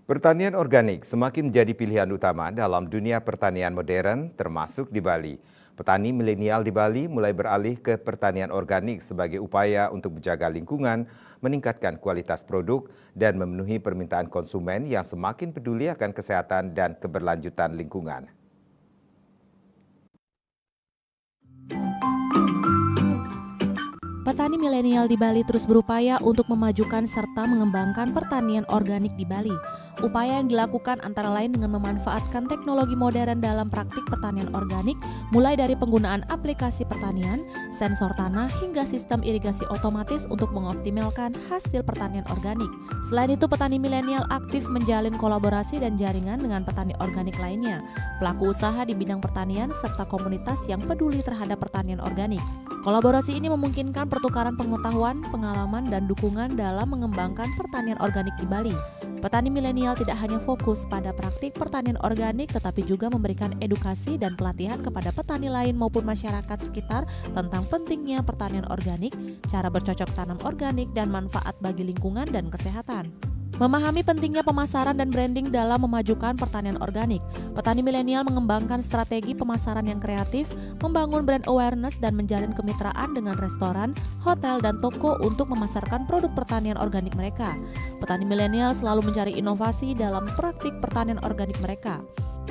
Pertanian organik semakin menjadi pilihan utama dalam dunia pertanian modern, termasuk di Bali. Petani milenial di Bali mulai beralih ke pertanian organik sebagai upaya untuk menjaga lingkungan, meningkatkan kualitas produk, dan memenuhi permintaan konsumen yang semakin peduli akan kesehatan dan keberlanjutan lingkungan. Petani milenial di Bali terus berupaya untuk memajukan serta mengembangkan pertanian organik di Bali. Upaya yang dilakukan antara lain dengan memanfaatkan teknologi modern dalam praktik pertanian organik, mulai dari penggunaan aplikasi pertanian, sensor tanah, hingga sistem irigasi otomatis untuk mengoptimalkan hasil pertanian organik. Selain itu, petani milenial aktif menjalin kolaborasi dan jaringan dengan petani organik lainnya, pelaku usaha di bidang pertanian, serta komunitas yang peduli terhadap pertanian organik. Kolaborasi ini memungkinkan pertukaran pengetahuan, pengalaman, dan dukungan dalam mengembangkan pertanian organik di Bali. Petani milenial tidak hanya fokus pada praktik pertanian organik, tetapi juga memberikan edukasi dan pelatihan kepada petani lain maupun masyarakat sekitar tentang pentingnya pertanian organik, cara bercocok tanam organik, dan manfaat bagi lingkungan dan kesehatan. Memahami pentingnya pemasaran dan branding dalam memajukan pertanian organik, petani milenial mengembangkan strategi pemasaran yang kreatif, membangun brand awareness, dan menjalin kemitraan dengan restoran, hotel, dan toko untuk memasarkan produk pertanian organik mereka. Petani milenial selalu mencari inovasi dalam praktik pertanian organik mereka.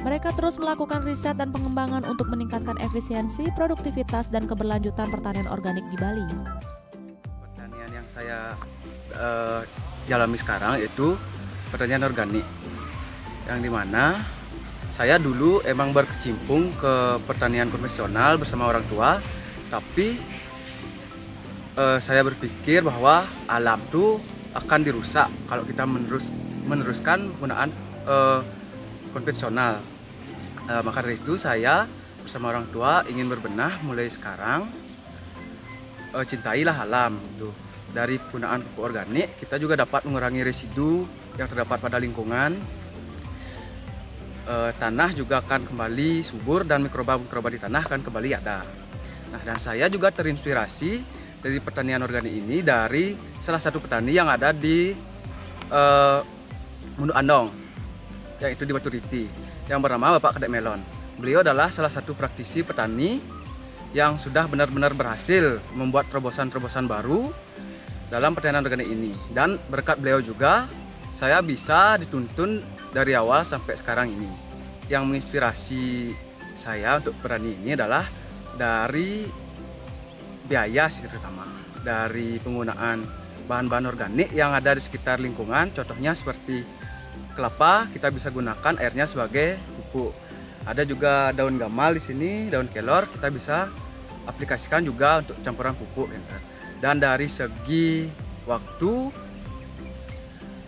Mereka terus melakukan riset dan pengembangan untuk meningkatkan efisiensi, produktivitas, dan keberlanjutan pertanian organik di Bali. Pertanian yang saya jalani sekarang itu pertanian organik, yang dimana saya dulu emang berkecimpung ke pertanian konvensional bersama orang tua, tapi saya berpikir bahwa alam tuh akan dirusak kalau kita meneruskan penggunaan konvensional. Maka dari itu saya bersama orang tua ingin berbenah mulai sekarang, cintailah alam gitu. Dari penggunaan pupuk organik, kita juga dapat mengurangi residu yang terdapat pada lingkungan. Tanah juga akan kembali subur dan mikroba-mikroba di tanah akan kembali ada. Nah, dan saya juga terinspirasi dari pertanian organik ini dari salah satu petani yang ada di Mundu Andong, yaitu di Baturiti, yang bernama Bapak Kedek Melon. Beliau adalah salah satu praktisi petani yang sudah benar-benar berhasil membuat terobosan-terobosan baru dalam pertanian organik ini, dan berkat beliau juga saya bisa dituntun dari awal sampai sekarang ini. Yang menginspirasi saya untuk berani ini adalah dari biaya sih, terutama dari penggunaan bahan-bahan organik yang ada di sekitar lingkungan. Contohnya seperti kelapa, kita bisa gunakan airnya sebagai pupuk. Ada juga daun gamal di sini, daun kelor, kita bisa aplikasikan juga untuk campuran pupuk. Dan dari segi waktu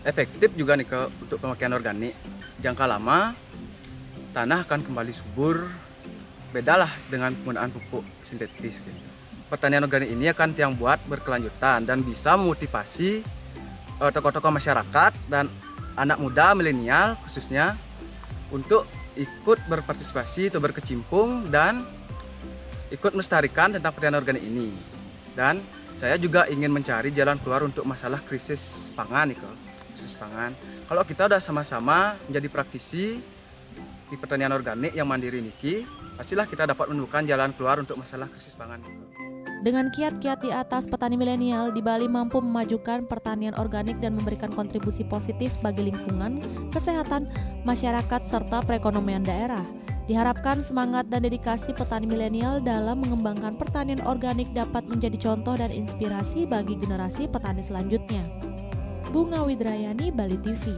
efektif juga nih untuk pemakaian organik. Jangka lama tanah akan kembali subur, bedalah dengan penggunaan pupuk sintetis gitu. Pertanian organik ini akan yang buat berkelanjutan dan bisa memotivasi tokoh-tokoh masyarakat dan anak muda milenial khususnya untuk ikut berpartisipasi atau berkecimpung dan ikut melestarikan tentang pertanian organik ini. Dan saya juga ingin mencari jalan keluar untuk masalah krisis pangan nih, krisis pangan. Kalau kita udah sama-sama menjadi praktisi di pertanian organik yang mandiri niki, pastilah kita dapat menemukan jalan keluar untuk masalah krisis pangan. Dengan kiat-kiat di atas, petani milenial di Bali mampu memajukan pertanian organik dan memberikan kontribusi positif bagi lingkungan, kesehatan, masyarakat, serta perekonomian daerah. Diharapkan semangat dan dedikasi petani milenial dalam mengembangkan pertanian organik dapat menjadi contoh dan inspirasi bagi generasi petani selanjutnya. Bunga Widrayani, Bali TV.